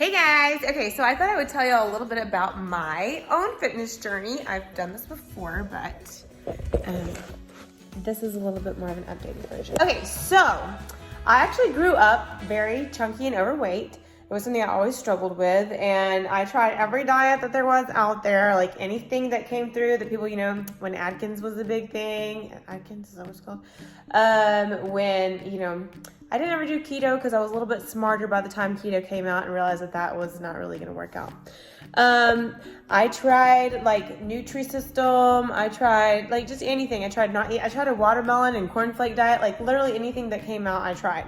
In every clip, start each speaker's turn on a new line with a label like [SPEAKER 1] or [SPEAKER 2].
[SPEAKER 1] Hey guys! Okay, so I thought I would tell you a little bit about my own fitness journey. I've done this before, but this is a little bit more of an updated version. Okay, so I actually grew up very chunky and overweight. It was something I always struggled with, and I tried every diet that there was out there, like anything that came through that people, when Atkins was a big thing. Atkins, is that what it's called? I didn't ever do keto because I was a little bit smarter by the time keto came out and realized that was not really going to work out. I tried like Nutrisystem. I tried like just anything. I tried a watermelon and cornflake diet, like literally anything that came out, I tried.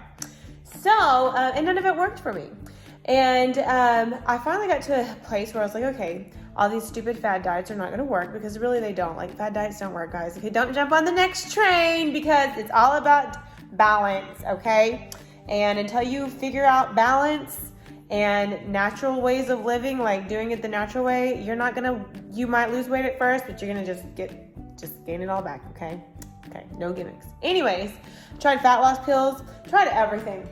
[SPEAKER 1] So, and none of it worked for me. And I finally got to a place where I was like, okay, all these stupid fad diets are not going to work, because really they don't. Like, fad diets don't work, guys. Okay, don't jump on the next train, because it's all about balance, okay? And until you figure out balance and natural ways of living, like doing it the natural way, you might lose weight at first, but you're gonna just gain it all back, okay? Okay, no gimmicks. Anyways, tried fat loss pills, tried everything.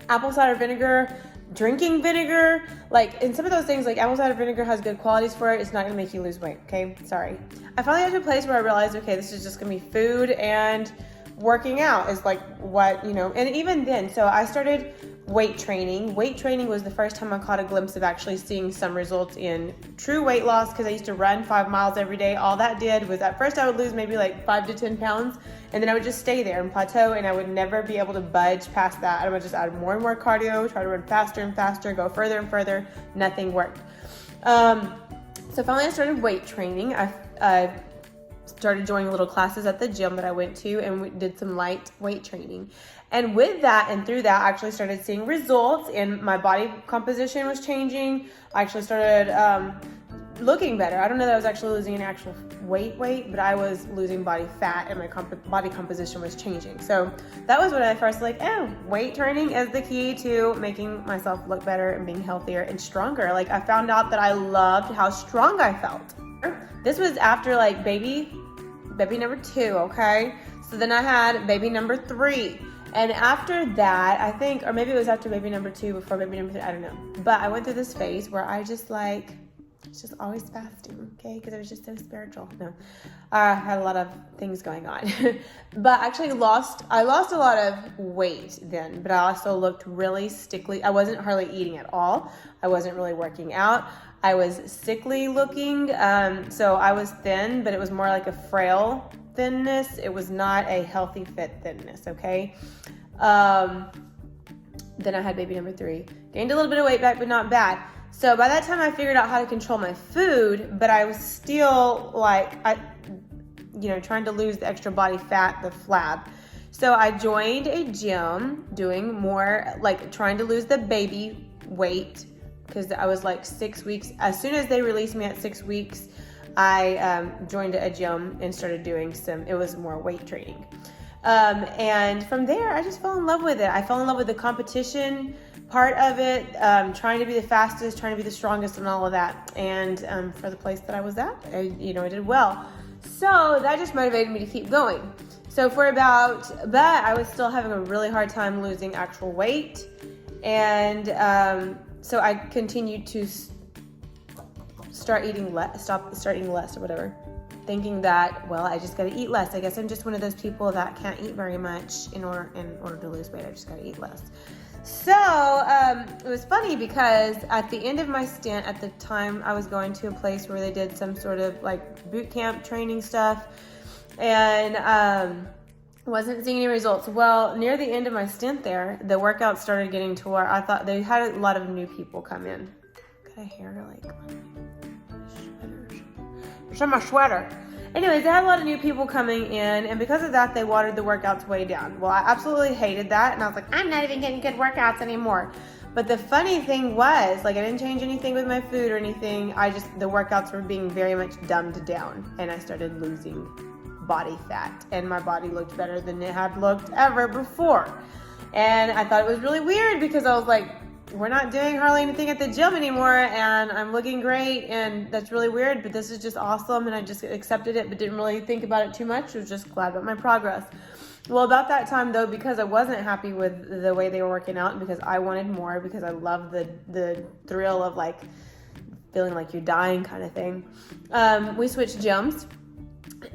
[SPEAKER 1] Apple cider vinegar, drinking vinegar, and some of those things, like apple cider vinegar has good qualities for it. It's not gonna make you lose weight, okay? Sorry. I finally got to a place where I realized, okay, this is just gonna be food and working out is like what, and even then, so I started weight training. Weight training was the first time I caught a glimpse of actually seeing some results in true weight loss, because I used to run 5 miles every day. All that did was, at first I would lose maybe like 5 to 10 pounds, and then I would just stay there and plateau, and I would never be able to budge past that. I would just add more and more cardio, try to run faster and faster, go further and further. Nothing worked. So finally I started weight training. I started joining little classes at the gym that I went to, and we did some light weight training. And with that and through that, I actually started seeing results, and my body composition was changing. I actually started looking better. I don't know that I was actually losing an actual weight, but I was losing body fat, and my body composition was changing. So that was when I first weight training is the key to making myself look better and being healthier and stronger. I found out that I loved how strong I felt. This was after baby number 2, okay? So then I had baby number 3. And after that, I think, or maybe it was after baby number 2, before baby number 3, I don't know. But I went through this phase where I just just always fasting, okay? Because it was just so spiritual. No, I had a lot of things going on. But actually I lost a lot of weight then, but I also looked really sickly. I wasn't hardly eating at all. I wasn't really working out. I was sickly looking. So I was thin, but it was more like a frail thinness. It was not a healthy fit thinness, okay? Then I had baby number 3. Gained a little bit of weight back, but not bad. So by that time I figured out how to control my food, but I was still trying to lose the extra body fat, the flab. So I joined a gym doing more, trying to lose the baby weight, because I was 6 weeks. As soon as they released me at 6 weeks, I joined a gym and started doing it was more weight training. And from there, I just fell in love with it. I fell in love with the competition part of it, trying to be the fastest, trying to be the strongest, and all of that. And for the place that I was at, I did well. So that just motivated me to keep going. So but I was still having a really hard time losing actual weight. And so I continued to start eating less or whatever, thinking that, well, I just got to eat less. I guess I'm just one of those people that can't eat very much in order to lose weight. I just got to eat less. So it was funny, because at the end of my stint, at the time I was going to a place where they did some sort of boot camp training stuff, and wasn't seeing any results. Well, near the end of my stint there, the workout started getting to where I thought they had a lot of new people come in. Got a hair it's on my sweater. Anyways, they had a lot of new people coming in, and because of that, they watered the workouts way down. Well, I absolutely hated that, and I was like, I'm not even getting good workouts anymore. But the funny thing was, I didn't change anything with my food or anything. The workouts were being very much dumbed down, and I started losing body fat, and my body looked better than it had looked ever before. And I thought it was really weird, because I was like, we're not doing hardly anything at the gym anymore, and I'm looking great, and that's really weird, but this is just awesome, and I just accepted it, but didn't really think about it too much. I was just glad about my progress. Well, about that time though, because I wasn't happy with the way they were working out, and because I wanted more, because I love the thrill of like feeling like you're dying kind of thing, we switched gyms.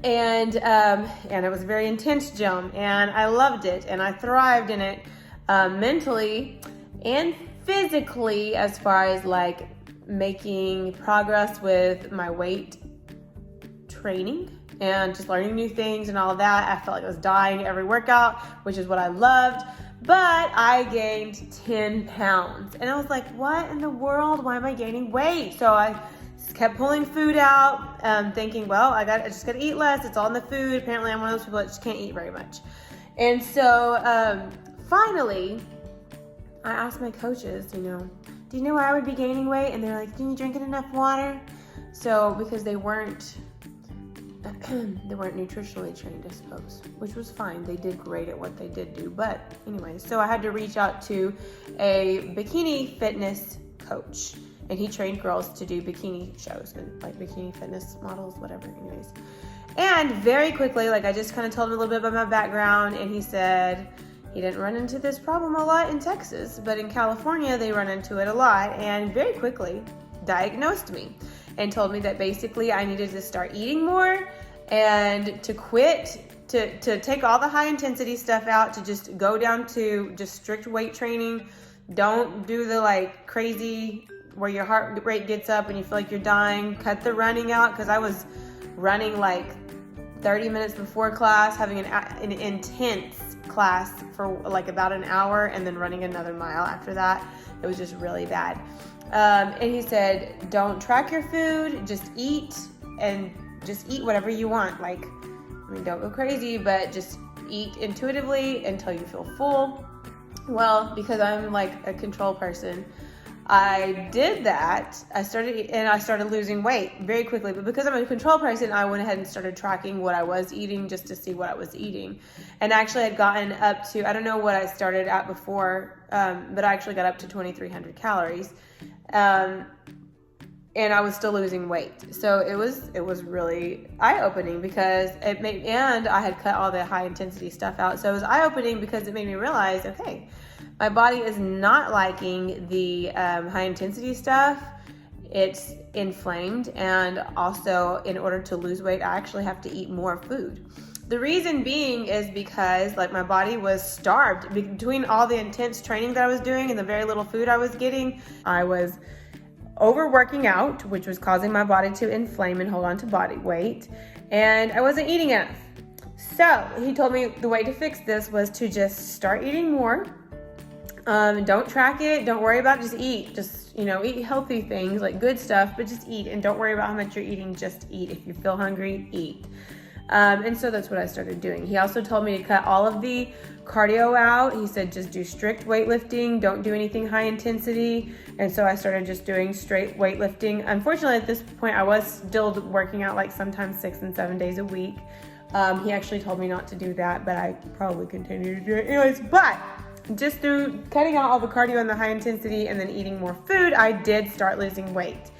[SPEAKER 1] And it was a very intense gym, and I loved it, and I thrived in it, mentally and physically, as far as like making progress with my weight training and just learning new things and all of that. I felt like I was dying every workout, which is what I loved. But I gained 10 pounds, and I was like, what in the world? Why am I gaining weight? So I kept pulling food out, thinking, well, I just gotta eat less. It's all in the food. Apparently, I'm one of those people that just can't eat very much. And so finally, I asked my coaches, do you know why I would be gaining weight? And they're like, do you drink enough water? So because they weren't nutritionally trained, I suppose, which was fine. They did great at what they did do. But anyway, so I had to reach out to a bikini fitness coach, and he trained girls to do bikini shows and like bikini fitness models, whatever. Anyways, and very quickly, like I just kind of told him a little bit about my background, and he said he didn't run into this problem a lot in Texas, but in California they run into it a lot, and very quickly diagnosed me and told me that basically I needed to start eating more and to quit, to take all the high intensity stuff out, to just go down to just strict weight training. Don't do the like crazy where your heart rate gets up and you feel like you're dying. Cut the running out, because I was running like 30 minutes before class, having an intense class for like about an hour, and then running another mile after that. It was just really bad. And he said, don't track your food, just eat, and just eat whatever you want. Like, I mean, don't go crazy, but just eat intuitively until you feel full. Well, because I'm like a control person, I did that. I started losing weight very quickly, but because I'm a control person, I went ahead and started tracking what I was eating just to see what I was eating. And actually I'd gotten up to, I don't know what I started at before, but I actually got up to 2,300 calories. And I was still losing weight. So it was really eye-opening, because and I had cut all the high intensity stuff out. So it was eye-opening because it made me realize, okay, my body is not liking the high intensity stuff. It's inflamed, and also in order to lose weight, I actually have to eat more food. The reason being is because like my body was starved between all the intense training that I was doing and the very little food I was getting. I was overworking out, which was causing my body to inflame and hold on to body weight, and I wasn't eating enough. So he told me the way to fix this was to just start eating more. Don't track it. Don't worry about it. Just eat. Just, eat healthy things, like good stuff, but just eat, and don't worry about how much you're eating. Just eat. If you feel hungry, eat. And so that's what I started doing. He also told me to cut all of the cardio out. He said, just do strict weightlifting. Don't do anything high intensity. And so I started just doing straight weightlifting. Unfortunately, at this point, I was still working out like sometimes 6 and 7 days a week. He actually told me not to do that, but I probably continue to do it anyways. But just through cutting out all the cardio and the high intensity and then eating more food, I did start losing weight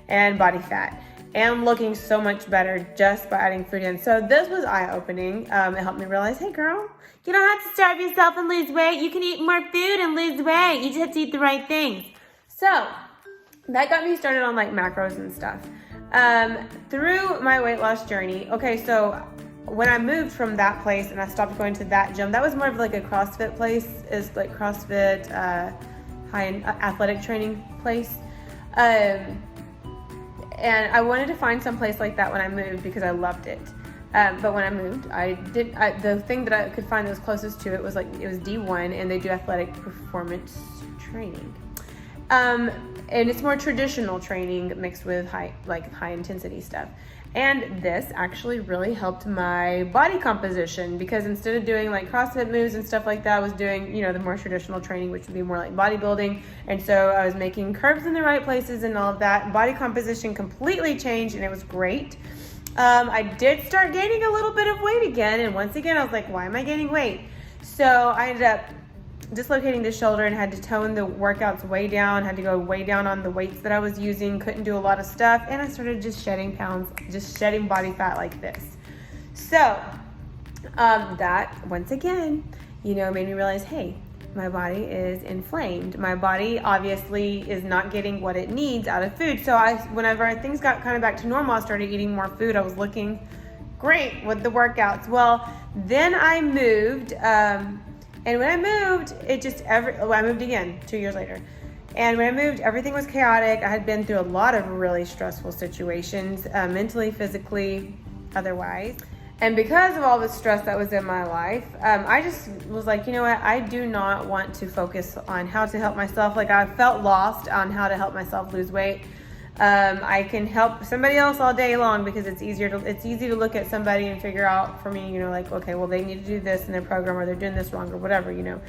[SPEAKER 1] and body fat and looking so much better just by adding food in. So this was eye-opening. It helped me realize, hey girl, you don't have to starve yourself and lose weight. You can eat more food and lose weight. You just have to eat the right things. So that got me started on like macros and stuff. Through my weight loss journey, okay, so when I moved from that place and I stopped going to that gym, that was more of like a CrossFit place, is like CrossFit, high-end athletic training place. And I wanted to find some place like that when I moved because I loved it. But when I moved, the thing that I could find that was closest to it was D1, and they do athletic performance training. And it's more traditional training mixed with high intensity stuff. And this actually really helped my body composition, because instead of doing like CrossFit moves and stuff like that, I was doing, the more traditional training, which would be more like bodybuilding. And so I was making curves in the right places and all of that. Body composition completely changed, and it was great. I did start gaining a little bit of weight again. And once again, I was like, why am I gaining weight? So I ended up dislocating the shoulder and had to tone the workouts way down, had to go way down on the weights that I was using, couldn't do a lot of stuff, and I started just shedding pounds, just shedding body fat like this. So that, once again, you know, made me realize, hey, my body is inflamed. My body obviously is not getting what it needs out of food. So whenever things got kind of back to normal, I started eating more food. I was looking great with the workouts. Well, then I moved, and when I moved, I moved again 2 years later. And when I moved, everything was chaotic. I had been through a lot of really stressful situations, mentally, physically, otherwise. And because of all the stress that was in my life, I just was like, you know what? I do not want to focus on how to help myself. Like, I felt lost on how to help myself lose weight. I can help somebody else all day long because it's easy to look at somebody and figure out for me, you know, like, okay, well, they need to do this in their program, or they're doing this wrong, or whatever, you know.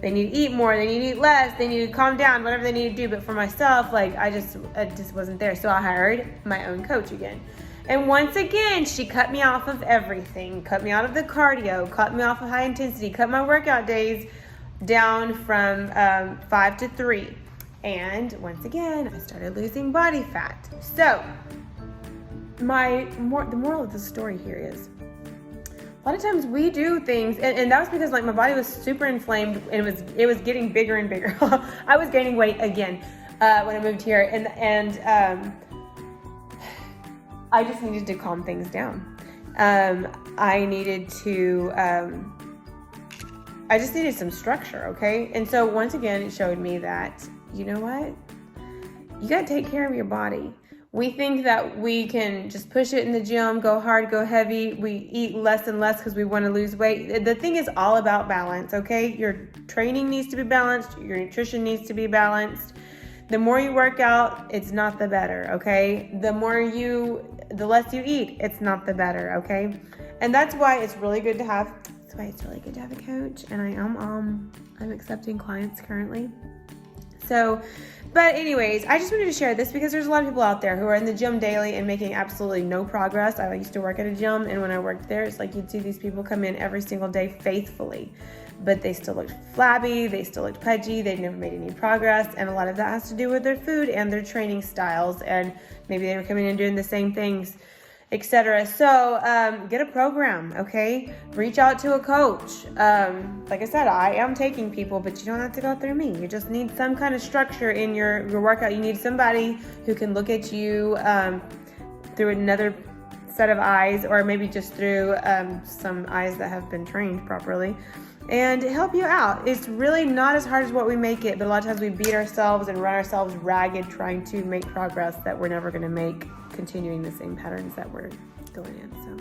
[SPEAKER 1] They need to eat more, they need to eat less, they need to calm down, whatever they need to do. But for myself, like, it just wasn't there. So I hired my own coach again. And once again, she cut me off of everything, cut me out of the cardio, cut me off of high intensity, cut my workout days down from 5 to 3. And once again, I started losing body fat. So the moral of the story here is, a lot of times we do things, and that was because, like, my body was super inflamed, and it was getting bigger and bigger. I was gaining weight again when I moved here, and I just needed to calm things down. I just needed some structure, okay? And so once again, it showed me that, you know what? You gotta take care of your body. We think that we can just push it in the gym, go hard, go heavy. We eat less and less because we want to lose weight. The thing is all about balance, okay? Your training needs to be balanced. Your nutrition needs to be balanced. The more you work out, it's not the better, okay? The less you eat, it's not the better, okay? And that's why it's really good to have a coach. And I'm accepting clients currently. So, but anyways, I just wanted to share this because there's a lot of people out there who are in the gym daily and making absolutely no progress. I used to work at a gym, and when I worked there, it's like you'd see these people come in every single day faithfully, but they still looked flabby, they still looked pudgy, they've never made any progress, and a lot of that has to do with their food and their training styles, and maybe they were coming in doing the same things, etc. So get a program, okay? Reach out to a coach. Like I said, I am taking people, but you don't have to go through me. You just need some kind of structure in your workout. You need somebody who can look at you through another set of eyes, or maybe just through some eyes that have been trained properly, and help you out. It's really not as hard as what we make it, but a lot of times we beat ourselves and run ourselves ragged trying to make progress that we're never going to make, continuing the same patterns that we're going in. So